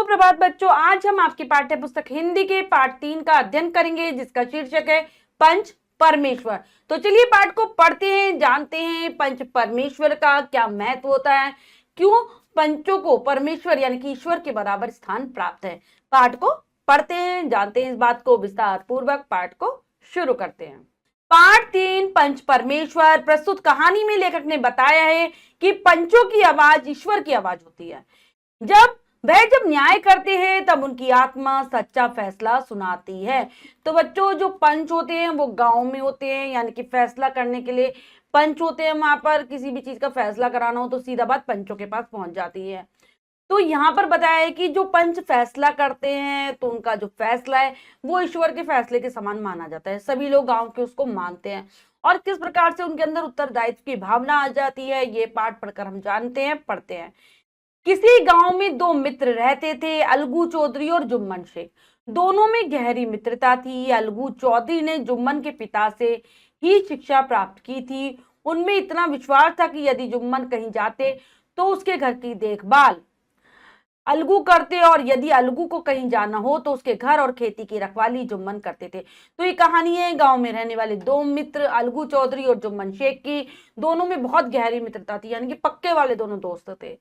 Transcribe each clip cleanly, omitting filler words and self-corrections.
सुप्रभात बच्चों, आज हम आपकी पाठ्य पुस्तक हिंदी के पाठ 3 का अध्ययन करेंगे जिसका शीर्षक है पंच परमेश्वर। तो चलिए पाठ को पढ़ते हैं, जानते हैं पंच परमेश्वर का क्या महत्व होता है, क्यों पंचों को परमेश्वर यानी कि ईश्वर के बराबर स्थान प्राप्त है। पाठ को पढ़ते हैं, जानते हैं इस बात को विस्तार पूर्वक। पाठ को शुरू करते हैं। पाठ 3 पंच परमेश्वर। प्रस्तुत कहानी में लेखक ने बताया है कि पंचों की आवाज ईश्वर की आवाज होती है। जब न्याय करते हैं तब उनकी आत्मा सच्चा फैसला सुनाती है। तो बच्चों, जो पंच होते हैं वो गांव में होते हैं, यानी कि फैसला करने के लिए पंच होते हैं। वहां पर किसी भी चीज का फैसला कराना हो तो सीधा बात पंचों के पास पहुंच जाती है। तो यहाँ पर बताया है कि जो पंच फैसला करते हैं तो उनका जो फैसला है वो ईश्वर के फैसले के समान माना जाता है। सभी लोग गांव के उसको मानते हैं और किस प्रकार से उनके अंदर उत्तरदायित्व की भावना आ जाती है, ये पाठ पढ़कर हम जानते हैं, पढ़ते हैं। किसी गांव में दो मित्र रहते थे, अलगू चौधरी और जुम्मन शेख। दोनों में गहरी मित्रता थी। अलगू चौधरी ने जुम्मन के पिता से ही शिक्षा प्राप्त की थी। उनमें इतना विश्वास था कि यदि जुम्मन कहीं जाते तो उसके घर की देखभाल अलगू करते और यदि अलगू को कहीं जाना हो तो उसके घर और खेती की रखवाली जुम्मन करते थे। तो ये कहानी है गांव में रहने वाले दो मित्र अलगू चौधरी और जुम्मन शेख की। दोनों में बहुत गहरी मित्रता थी, यानी कि पक्के वाले दोनों दोस्त थे।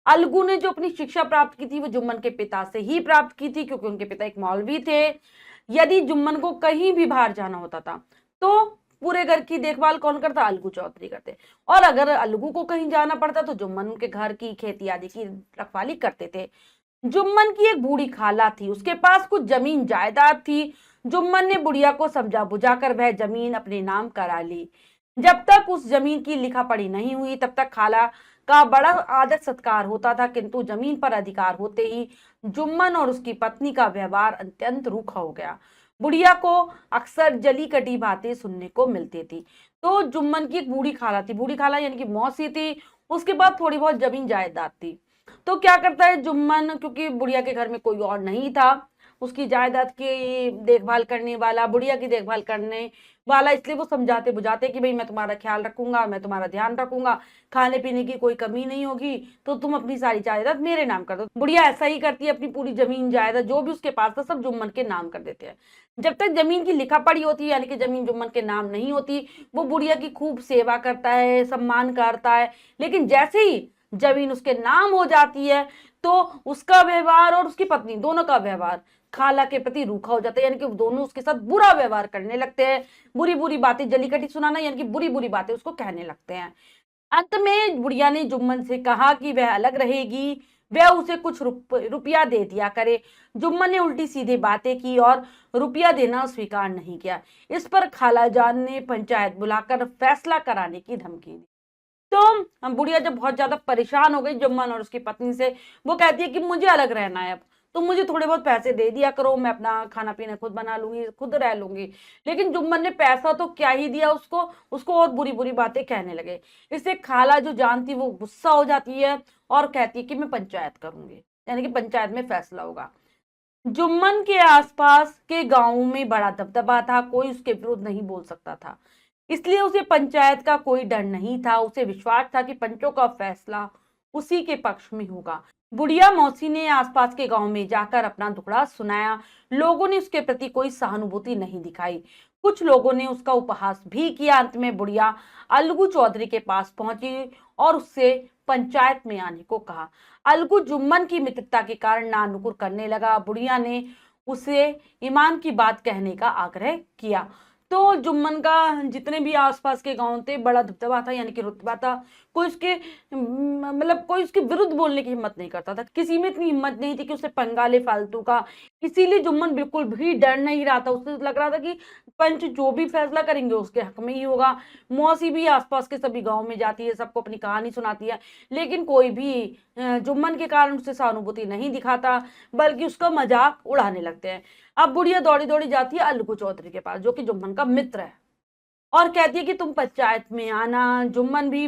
अलगू ने जो अपनी शिक्षा प्राप्त की थी वो जुम्मन के पिता से ही प्राप्त की थी, क्योंकि उनके पिता एक मौलवी थे। यदि जुम्मन को कहीं भी बाहर जाना होता था तो पूरे घर की देखभाल कौन करता? अलगू चौधरी करते। और अगर अलगू को कहीं जाना पड़ता तो जुम्मन उनके घर की खेती आदि की रखवाली करते थे। जुम्मन की एक बूढ़ी खाला थी, उसके पास कुछ जमीन जायदाद थी। जुम्मन ने बुढ़िया को समझा बुझाकर वह जमीन अपने नाम करा ली। जब तक उस जमीन की लिखा पढ़ी नहीं हुई तब तक खाला का बड़ा आदर सत्कार होता था, किंतु जमीन पर अधिकार होते ही जुम्मन और उसकी पत्नी का व्यवहार अत्यंत रूखा हो गया। बुढ़िया को अक्सर जली कटी बातें सुनने को मिलती थी। तो जुम्मन की एक बूढ़ी खाला थी, बूढ़ी खाला यानी कि मौसी थी, उसके बाद थोड़ी बहुत जमीन जायदाद थी। तो क्या करता है जुम्मन, क्योंकि बुढ़िया के घर में कोई और नहीं था उसकी जायदाद की देखभाल करने वाला, बुढ़िया की देखभाल करने वाला, इसलिए वो समझाते बुझाते कि भाई मैं तुम्हारा ख्याल रखूंगा, मैं तुम्हारा ध्यान रखूंगा, खाने पीने की कोई कमी नहीं होगी, तो तुम अपनी सारी जायदाद मेरे नाम कर दो। बुढ़िया ऐसा ही करती है, अपनी पूरी जमीन जायदाद जो भी उसके पास था सब जुम्मन के नाम कर देते हैं। जब तक जमीन की लिखा पढ़ी होती है, यानी कि जमीन जुम्मन के नाम नहीं होती, वो बुढ़िया की खूब सेवा करता है, सम्मान करता है। लेकिन जैसे ही जमीन उसके नाम हो जाती है तो उसका व्यवहार और उसकी पत्नी दोनों का व्यवहार खाला के प्रति रूखा हो जाता है, यानी कि दोनों उसके साथ बुरा व्यवहार करने लगते हैं। बुरी बुरी बातें, जलीकटी सुनाना, यानी कि बुरी बुरी बातें उसको कहने लगते हैं। अंत में बुढ़िया ने जुम्मन से कहा कि वह अलग रहेगी, वह उसे कुछ रुपया दे दिया करे। जुम्मन ने उल्टी सीधी बातें की और रुपया देना स्वीकार नहीं किया। इस पर खाला जान ने पंचायत बुलाकर फैसला कराने की धमकी दी। तो बुढ़िया जब बहुत ज्यादा परेशान हो गई जुम्मन और उसकी पत्नी से, वो कहती है कि मुझे अलग रहना है, अब तो मुझे थोड़े बहुत पैसे दे दिया करो, मैं अपना खाना पीना खुद बना लूंगी, खुद रह लूंगी। लेकिन जुम्मन ने पैसा तो क्या ही दिया उसको और बुरी बुरी बातें कहने लगे। इससे खाला जो जानती वो गुस्सा हो जाती है और कहती है कि मैं पंचायत करूंगी, यानी कि पंचायत में फैसला होगा। जुम्मन के आसपास के गांवों में बड़ा दबदबा था, कोई उसके विरुद्ध नहीं बोल सकता था, इसलिए उसे पंचायत का कोई डर नहीं था। उसे विश्वास था कि पंचों का फैसला उसी के पक्ष में होगा। बुढ़िया मौसी ने आसपास के गांव में जाकर अपना दुखड़ा सुनाया। लोगों ने उसके प्रति कोई सहानुभूति नहीं दिखाई, कुछ लोगों ने उसका उपहास भी किया। अंत में बुढ़िया अलगू चौधरी के पास पहुंची और उससे पंचायत में आने को कहा। अलगू जुम्मन की मित्रता के कारण नानुकुर करने लगा। बुढ़िया ने उसे ईमान की बात कहने का आग्रह किया। तो जुम्मन का जितने भी आसपास के गांव थे बड़ा दबदबा था, यानी कि रुतबा था। कोई उसके कोई उसके विरुद्ध बोलने की हिम्मत नहीं करता था, किसी में इतनी हिम्मत नहीं थी कि उसे पंगा ले फालतू का। इसीलिए जुम्मन बिल्कुल भी डर नहीं रहा था, उसे लग रहा था कि पंच जो भी फैसला करेंगे उसके हक में ही होगा। मौसी भी आसपास के सभी गाँव में जाती है, सबको अपनी कहानी सुनाती है, लेकिन कोई भी जुम्मन के कारण उससे सहानुभूति नहीं दिखाता, बल्कि उसका मजाक उड़ाने लगते हैं। अब बुढ़िया दौड़ी दौड़ी जाती है अलगू चौधरी के पास, जो कि जुम्मन का मित्र है, और कहती है कि तुम पंचायत में आना। जुम्मन भी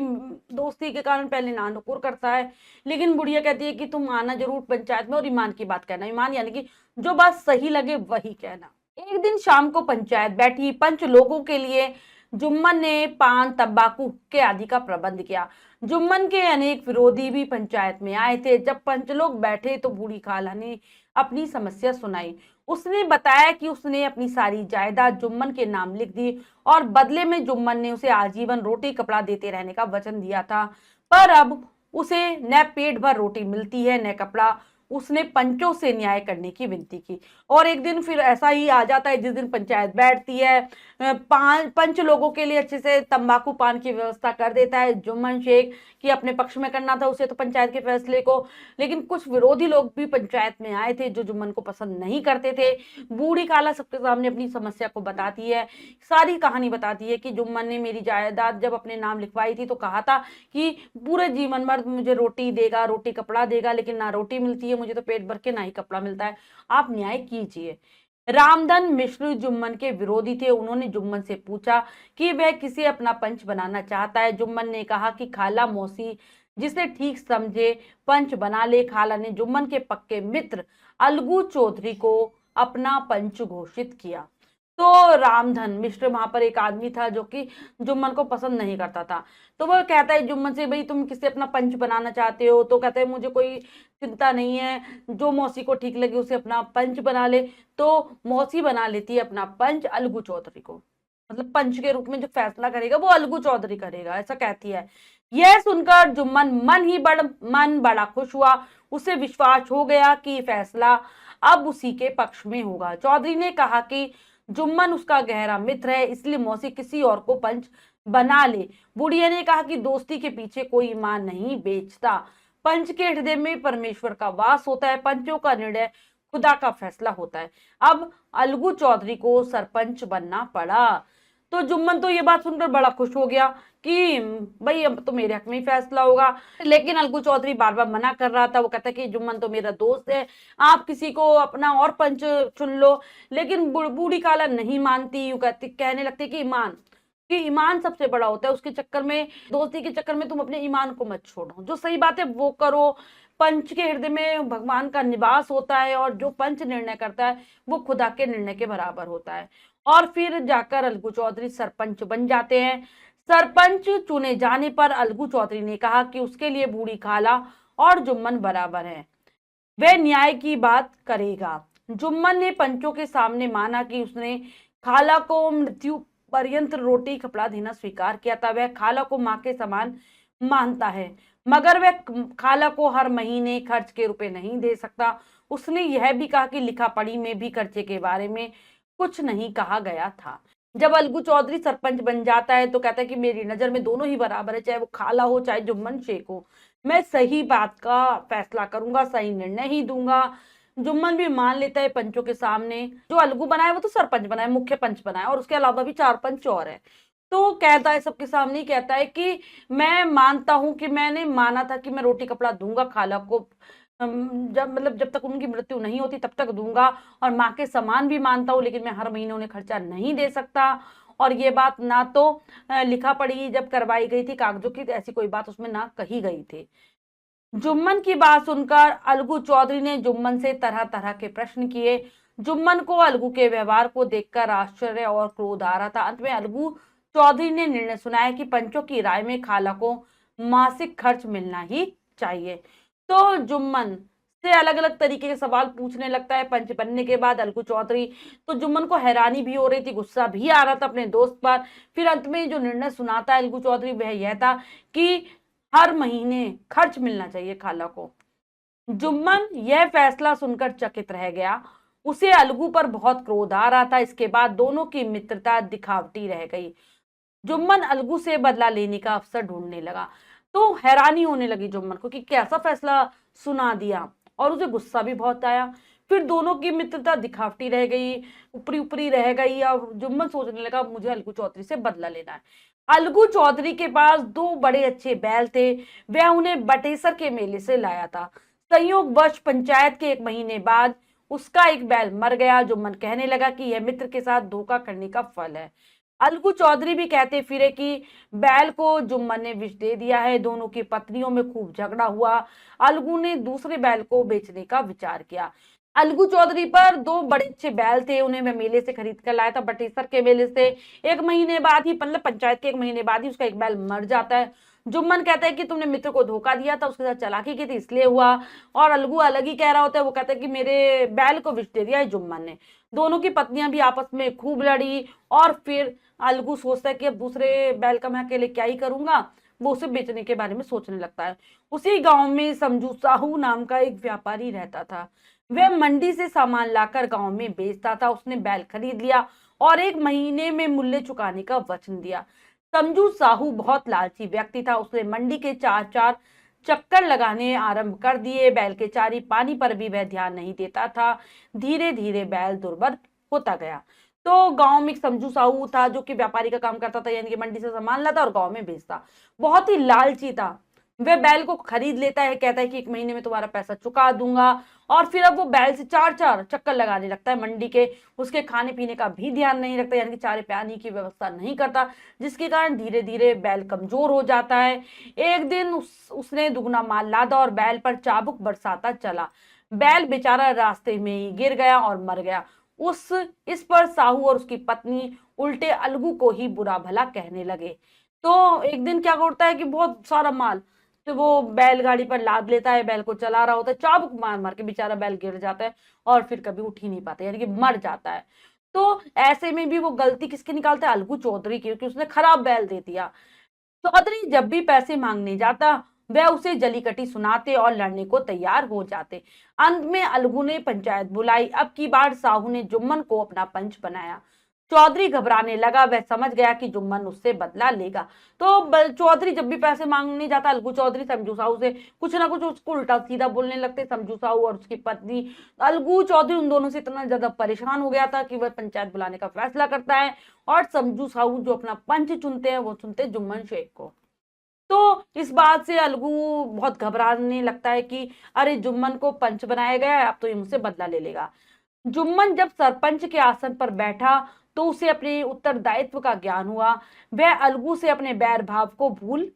दोस्ती के कारण पहले नानुकुर करता है, लेकिन बुढ़िया कहती है कि तुम आना जरूर पंचायत में और ईमान की बात कहना। ईमान यानी कि जो बात सही लगे वही कहना। एक दिन शाम को पंचायत बैठी। पंच लोगों के लिए जुम्मन ने पान, तंबाकू के आदि का प्रबंध किया। जुम्मन के अनेक विरोधी भी पंचायत में आए थे। जब पंच लोग बैठे तो बूढ़ी खाला ने अपनी समस्या सुनाई। उसने बताया कि उसने अपनी सारी जायदाद जुम्मन के नाम लिख दी और बदले में जुम्मन ने उसे आजीवन रोटी कपड़ा देते रहने का वचन दिया था। पर अब उसे न पेट भर रोटी मिलती है न कपड़ा। उसने पंचों से न्याय करने की विनती की। और एक दिन फिर ऐसा ही आ जाता है जिस दिन पंचायत बैठती है। पंच लोगों के लिए अच्छे से तंबाकू पान की व्यवस्था कर देता है जुम्मन शेख, कि अपने पक्ष में करना था उसे तो पंचायत के फैसले को। लेकिन कुछ विरोधी लोग भी पंचायत में आए थे जो जुम्मन को पसंद नहीं करते थे। बूढ़ी काला सबके सामने अपनी समस्या को बताती है, सारी कहानी बताती है कि जुम्मन ने मेरी जायदाद जब अपने नाम लिखवाई थी तो कहा था कि पूरे जीवन भर मुझे रोटी देगा, रोटी कपड़ा देगा, लेकिन ना रोटी मिलती है मुझे तो पेट भर के, ना ही कपड़ा मिलता है। आप न्याय कीजिए। रामधन मिश्र जुम्मन के विरोधी थे। उन्होंने जुम्मन से पूछा कि वह किसे अपना पंच बनाना चाहता है। जुम्मन ने कहा कि खाला मौसी जिसे ठीक समझे पंच बना ले। खाला ने जुम्मन के पक्के मित्र अलगू चौधरी को अपना पंच घोषित किया। तो रामधन मिश्र वहां पर एक आदमी था जो कि जुम्मन को पसंद नहीं करता था। तो वो कहता है जुम्मन से, भाई तुम किसे अपना पंच बनाना चाहते हो? तो कहते हैं मुझे कोई चिंता नहीं है, जो मौसी को ठीक लगे उसे अपना पंच बना ले। तो मौसी बना लेती है अपना पंच अलगू चौधरी को, मतलब पंच के रूप में जो फैसला करेगा वो अलगू चौधरी करेगा, ऐसा कहती है। यह सुनकर जुम्मन मन बड़ा खुश हुआ। उसे विश्वास हो गया कि फैसला अब उसी के पक्ष में होगा। चौधरी ने कहा कि जुम्मन उसका गहरा मित्र है, इसलिए मौसी किसी और को पंच बना ले। बुढ़िया ने कहा कि दोस्ती के पीछे कोई ईमान नहीं बेचता। पंच के हृदय में परमेश्वर का वास होता है। पंचों का निर्णय खुदा का फैसला होता है। अब अलगू चौधरी को सरपंच बनना पड़ा। तो जुम्मन तो ये बात सुनकर बड़ा खुश हो गया कि भाई अब तो मेरे हक में ही फैसला होगा। लेकिन अलगू चौधरी बार बार मना कर रहा था। वो कहता कि जुम्मन तो मेरा दोस्त है, आप किसी को अपना और पंच चुन लो। लेकिन बूढ़ी काला नहीं मानती। यूं कहने लगती कि ईमान सबसे बड़ा होता है। उसके चक्कर में, दोस्ती के चक्कर में तुम अपने ईमान को मत छोड़ो, जो सही बात है वो करो। पंच के हृदय में भगवान का निवास होता है और जो पंच निर्णय करता है वो खुदा के निर्णय के बराबर होता है। और फिर जाकर अलगू चौधरी सरपंच बन जाते हैं। सरपंच चुने जाने पर अलगू चौधरी ने कहा कि उसके लिए बूढ़ी खाला और जुम्मन बराबर है, वह न्याय की बात करेगा। जुम्मन ने पंचों के सामने माना कि उसने खाला को मृत्यु पर्यंत रोटी कपड़ा देना स्वीकार किया था। वह खाला को मां के समान मानता है, मगर वह खाला को हर महीने खर्च के रुपए नहीं दे सकता। उसने यह भी कहा कि लिखा पढ़ी में भी खर्चे के बारे में कुछ नहीं कहा गया था। जब अलगू चौधरी सरपंच बन जाता है तो कहता है कि मेरी नजर में दोनों ही बराबर है, चाहे वो खाला हो चाहे जुम्मन शेख हो। मैं सही बात का फैसला करूंगा, सही निर्णय ही दूंगा। जुम्मन भी मान लेता है पंचों के सामने। जो अलगू बनाए वो तो सरपंच बनाए, मुख्य पंच बनाए, और उसके अलावा भी 4 पंच और है। तो कहता है सबके सामने ही कहता है कि मैं मानता हूं कि मैंने माना था कि मैं रोटी कपड़ा दूंगा खाला को, जब तक उनकी मृत्यु नहीं होती तब तक दूंगा, और माँ के समान भी मानता हूँ, लेकिन मैं हर महीने उन्हें खर्चा नहीं दे सकता। और ये बात ना तो लिखा पढ़ी जब करवाई गई थी कागजों की, तो ऐसी कोई बात उसमें ना कही गई थी। जुम्मन की बात सुनकर अलगू चौधरी ने जुम्मन से तरह तरह के प्रश्न किए। जुम्मन को अलगू के व्यवहार को देखकर आश्चर्य और क्रोध आ रहा था। अंत में अलगू चौधरी ने निर्णय सुनाया कि पंचों की राय में खाला को मासिक खर्च मिलना ही चाहिए। तो जुम्मन से अलग अलग तरीके के सवाल पूछने लगता है पंच बनने के बाद अलगू चौधरी। तो जुम्मन को हैरानी भी हो रही थी, गुस्सा भी आ रहा था अपने दोस्त पर। फिर अंत में जो निर्णय सुनाता है अलगू चौधरी वह यह था कि हर महीने खर्च मिलना चाहिए खाला को। जुम्मन यह फैसला सुनकर चकित रह गया। उसे अलगू पर बहुत क्रोध आ रहा था। इसके बाद दोनों की मित्रता दिखावटी रह गई। जुम्मन अलगू से बदला लेने का अवसर ढूंढने लगा। तो हैरानी होने लगी जुम्मन को कि कैसा फैसला सुना दिया, और उसे गुस्सा भी बहुत आया। फिर दोनों की मित्रता दिखावटी रह गई, ऊपरी ऊपरी रह गई, और जुम्मन सोचने लगा मुझे अलगू चौधरी से बदला लेना है। अलगू चौधरी के पास 2 बड़े अच्छे बैल थे। वह उन्हें बटेसर के मेले से लाया था। संयोगवश पंचायत के 1 महीने बाद उसका एक बैल मर गया। जुम्मन कहने लगा कि यह मित्र के साथ धोखा करने का फल है। अलगू चौधरी भी कहते फिरे कि बैल को जुम्मन ने विष दे दिया है। दोनों की पत्नियों में खूब झगड़ा हुआ। अलगू ने दूसरे बैल को बेचने का विचार किया। अलगू चौधरी पर दो बड़े अच्छे बैल थे, उन्हें मैं मेले से खरीद कर लाया था, बटेसर के मेले से। एक महीने बाद ही, मतलब पंचायत के एक महीने बाद ही उसका एक बैल मर जाता है। जुम्मन कहता है कि तुमने मित्र को धोखा दिया था, उसके साथ चालाकी की थी इसलिए हुआ। और अलगू अलग ही कह रहा होता है, वो कहता है कि मेरे बैल को विष दे दिया है जुम्मन ने। दोनों की पत्नियां भी आपस में खूब लड़ी। और फिर अलगू सोचता है कि अब दूसरे बैल का मैं अकेले क्या ही करूंगा, वो उसे बेचने के बारे में सोचने लगता है। उसी गांव में समझू साहू नाम का एक व्यापारी रहता था। वह मंडी से सामान लाकर गांव में बेचता था। उसने बैल खरीद लिया और एक महीने में मूल्य चुकाने का वचन दिया। समझू साहू बहुत लालची व्यक्ति था। उसने मंडी के चार चार चक्कर लगाने आरंभ कर दिए। बैल के चारी पानी पर भी वह ध्यान नहीं देता था। धीरे धीरे बैल दुर्बल होता गया। तो गांव में एक समझू साहू था जो कि व्यापारी का काम करता था, यानी कि मंडी से सामान लाता और गांव में बेचता। बहुत ही लालची था। वह बैल को खरीद लेता है, कहता है कि एक महीने में तुम्हारा पैसा चुका दूंगा। और फिर अब वो बैल से चार चार चक्कर लगाने लगता है मंडी के। उसके खाने पीने का भी ध्यान नहीं रखता, यानी कि चारे पानी की व्यवस्था नहीं करता, जिसके कारण धीरे धीरे बैल कमजोर हो जाता है। एक दिन उसने दुगना माल लादा और बैल पर चाबुक बरसाता चला। बैल बेचारा रास्ते में ही गिर गया और मर गया। उस इस पर साहू और उसकी पत्नी उल्टे अलगू को ही बुरा भला कहने लगे। तो एक दिन क्या करता है कि बहुत सारा माल तो वो बैलगाड़ी पर लाद लेता है, बैल को चला रहा होता है, चाबुक मार मार के बेचारा बैल गिर जाता है और फिर कभी उठ ही नहीं पाता, यानी कि मर जाता है। तो ऐसे में भी वो गलती किसकी निकालता है? अलगू चौधरी की, क्योंकि उसने खराब बैल दे दिया। चौधरी जब भी पैसे मांगने जाता, वह उसे जलीकटी सुनाते और लड़ने को तैयार हो जाते। अंत में अलगू ने पंचायत बुलाई। अब की बार साहू ने जुम्मन को अपना पंच बनाया। चौधरी घबराने लगा, वह समझ गया कि जुम्मन उससे बदला लेगा। तो चौधरी जब भी पैसे मांगने जाता, अलगू चौधरी समझू साहू से कुछ ना कुछ उसको उल्टा सीधा बोलने लगते, समझू साहू और उसकी पत्नी। अलगू चौधरी उन दोनों से इतना ज्यादा परेशान हो गया था कि वह पंचायत बुलाने का फैसला करता है। और समझू साहू जो अपना पंच चुनते हैं, वो चुनते जुम्मन शेख को। तो इस बात से अलगू बहुत घबराने लगता है कि अरे जुम्मन को पंच बनाया गया है, अब तो ये मुझसे बदला ले लेगा। जुम्मन जब सरपंच के आसन पर बैठा तो उसे अपने उत्तरदायित्व का ज्ञान हुआ। वह अलगू से अपने बैर भाव को भूल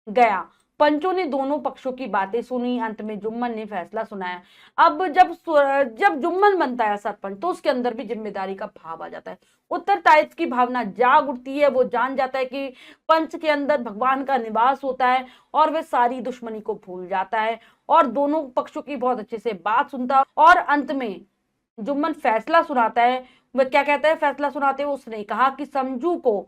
गया। पंचों ने दोनों पक्षों की बातें सुनी। अंत में जुम्मन ने फैसला सुनाया। अब जब जुम्मन बनता है सरपंच, तो उसके अंदर भी जिम्मेदारी का भाव आ जाता है, उत्तरदायित्व की भावना जाग उठती है। वो जान जाता है कि पंच के अंदर भगवान का निवास होता है और वह सारी दुश्मनी को भूल जाता है और दोनों पक्षों की बहुत अच्छे से बात सुनता है। और अंत में जुम्मन फैसला सुनाता है। वह क्या कहता है फैसला सुनाते हुए? उसने कहा कि समझू को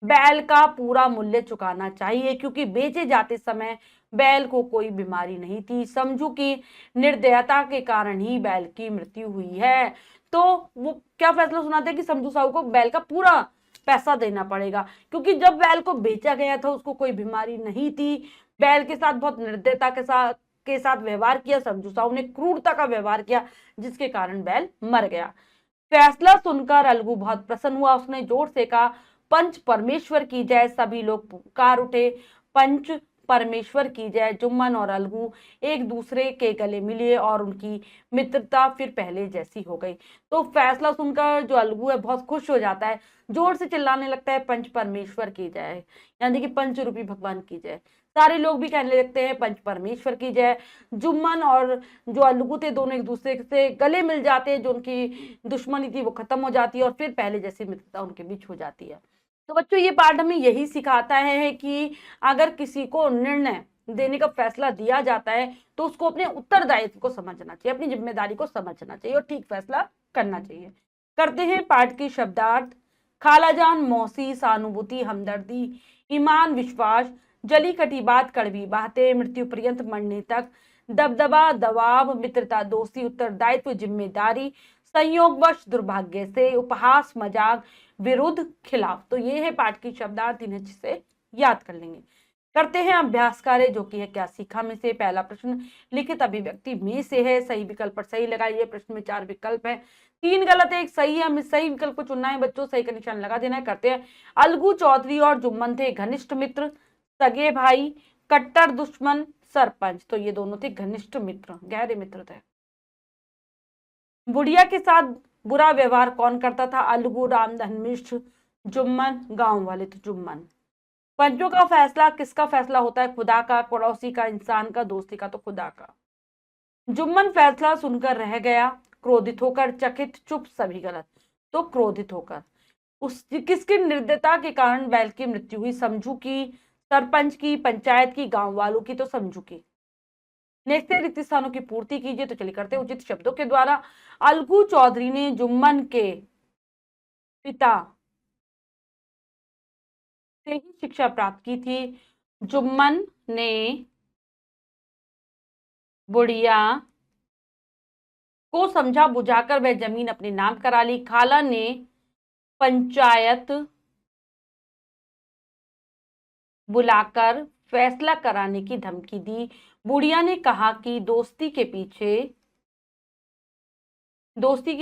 बैल का पूरा मूल्य चुकाना चाहिए, क्योंकि बेचे जाते समय बैल को कोई बीमारी नहीं थी। समझू की निर्दयता के कारण ही बैल की मृत्यु हुई है। तो वो क्या फैसला सुनाते हैं कि समझू साहू को बैल का पूरा पैसा देना पड़ेगा, क्योंकि जब बैल को बेचा गया था उसको कोई बीमारी नहीं थी। बैल के साथ बहुत निर्दयता के साथ व्यवहार किया, समझू साहू ने क्रूरता का व्यवहार किया, जिसके कारण बैल मर गया। फैसला सुनकर अलगू बहुत प्रसन्न हुआ। उसने जोर से कहा, पंच परमेश्वर की जय। सभी लोग पुकार उठे, पंच परमेश्वर की जय। जुम्मन और अलगू एक दूसरे के गले मिले और उनकी मित्रता फिर पहले जैसी हो गई। तो फैसला सुनकर जो अलगू है बहुत खुश हो जाता है, जोर से चिल्लाने लगता है, पंच परमेश्वर की जय, यानी कि पंच रूपी भगवान की जय। सारे लोग भी कहने लगते हैं, पंच परमेश्वर की जय। जुम्मन और जो अलगू थे दोनों एक दूसरे से गले मिल जाते हैं, जो उनकी दुश्मनी थी वो खत्म हो जाती है और फिर पहले जैसी मित्रता उनके बीच हो जाती है। तो बच्चों, ये पाठ हमें यही सिखाता है कि अगर किसी को निर्णय देने का फैसला दिया जाता है तो उसको अपने उत्तरदायित्व को समझना चाहिए, अपनी जिम्मेदारी को समझना चाहिए और ठीक फैसला करना चाहिए। करते हैं पाठ की शब्दार्थ। खालाजान, मौसी, सहानुभूति, हमदर्दी, ईमान, विश्वास, जली कटी बात, कड़वी बातें, मृत्यु पर्यंत मरने तक, दबदबा, दबाव, मित्रता, दोस्ती, उत्तरदायित्व, जिम्मेदारी, संयोगवश, दुर्भाग्य से, उपहास, मजाक, विरुद्ध, खिलाफ। तो ये है पाठ की शब्दार्थ, इन्हें अच्छे से याद कर लेंगे। करते हैं अभ्यास कार्य, जो कि है क्या सीखा में से। पहला प्रश्न लिखित अभिव्यक्ति में से है, सही विकल्प पर सही लगाइए। प्रश्न में 4 विकल्प है, 3 गलत है, 1 सही है। हमें सही विकल्प को चुनना है बच्चों, सही का निशान लगा देना है। करते हैं। अलगू चौधरी और जुम्मन थे घनिष्ठ मित्र, सगे भाई, कट्टर दुश्मन, सरपंच। तो ये दोनों थे घनिष्ठ मित्र, गहरे मित्र थे। बुढ़िया के साथ बुरा व्यवहार कौन करता था? अलगू, रामधन मिश्र, जुम्मन, गांव वाले। तो जुम्मन। पंचों का फैसला किसका फैसला होता है? खुदा का, पड़ोसी का, इंसान का, दोस्ती का। तो खुदा का। जुम्मन फैसला सुनकर रह गया, क्रोधित होकर, चकित, चुप, सभी गलत। तो क्रोधित होकर। उस किसकी निर्दयता के कारण बैल की मृत्यु हुई? समझू की, सरपंच की, पंचायत की, गांव वालों की? तो समझू की। नेक्स्ट है रिक्त स्थानों की पूर्ति कीजिए। तो चलिए करते हैं उचित शब्दों के द्वारा। अलगू चौधरी ने जुम्मन के पिता से ही शिक्षा प्राप्त की थी। जुम्मन ने बुढ़िया को समझा बुझाकर वह जमीन अपने नाम करा ली। खाला ने पंचायत बुलाकर फैसला कराने की धमकी दी। बुढ़िया ने कहा कि दोस्ती के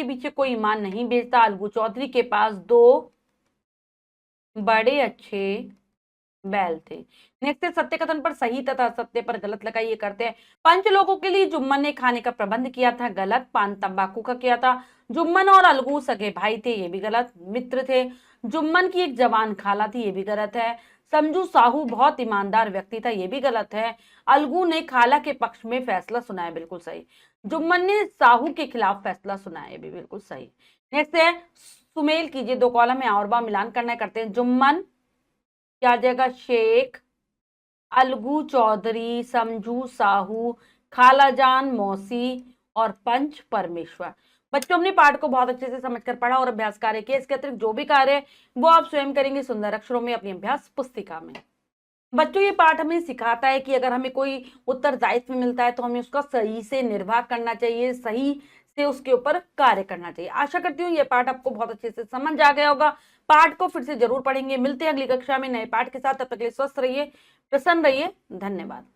पीछे कोई ईमान नहीं बेचता। अलगू चौधरी के पास 2 बड़े अच्छे बैल थे। नेक्स्ट है सत्य कथन पर सही तथा सत्य पर गलत लगाइए। करते हैं। 5 लोगों के लिए जुम्मन ने खाने का प्रबंध किया था। गलत। पान तंबाकू का किया था। जुम्मन और अलगू सगे भाई थे, ये भी गलत। मित्र थे। जुम्मन की एक जवान खाला थी, ये भी गलत है। समझू साहू बहुत ईमानदार व्यक्ति था, ये भी गलत है। अलगू ने खाला के पक्ष में फैसला सुनाया, बिल्कुल सही। जुम्मन ने साहू के खिलाफ फैसला सुनाया, ये भी बिल्कुल सही। नेक्स्ट है सुमेल कीजिए। 2 कॉलम में और बार मिलान करना है। करते हैं। जुम्मन क्या आ जाएगा? शेख, अलगू चौधरी, समझू साहू, खालाजान मौसी और पंच परमेश्वर। बच्चों हमने पाठ को बहुत अच्छे से समझकर पढ़ा और अभ्यास कार्य किया। इसके अतिरिक्त जो भी कार्य है वो आप स्वयं करेंगे सुंदर अक्षरों में अपनी अभ्यास पुस्तिका में। बच्चों ये पाठ हमें सिखाता है कि अगर हमें कोई उत्तरदायित्व मिलता है तो हमें उसका सही से निर्वाह करना चाहिए, सही से उसके ऊपर कार्य करना चाहिए। आशा करती हूँ ये पाठ आपको बहुत अच्छे से समझ आ गया होगा। पाठ को फिर से जरूर पढ़ेंगे। मिलते हैं अगली कक्षा में नए पाठ के साथ। तब तक के लिए स्वस्थ रहिए, प्रसन्न रहिए। धन्यवाद।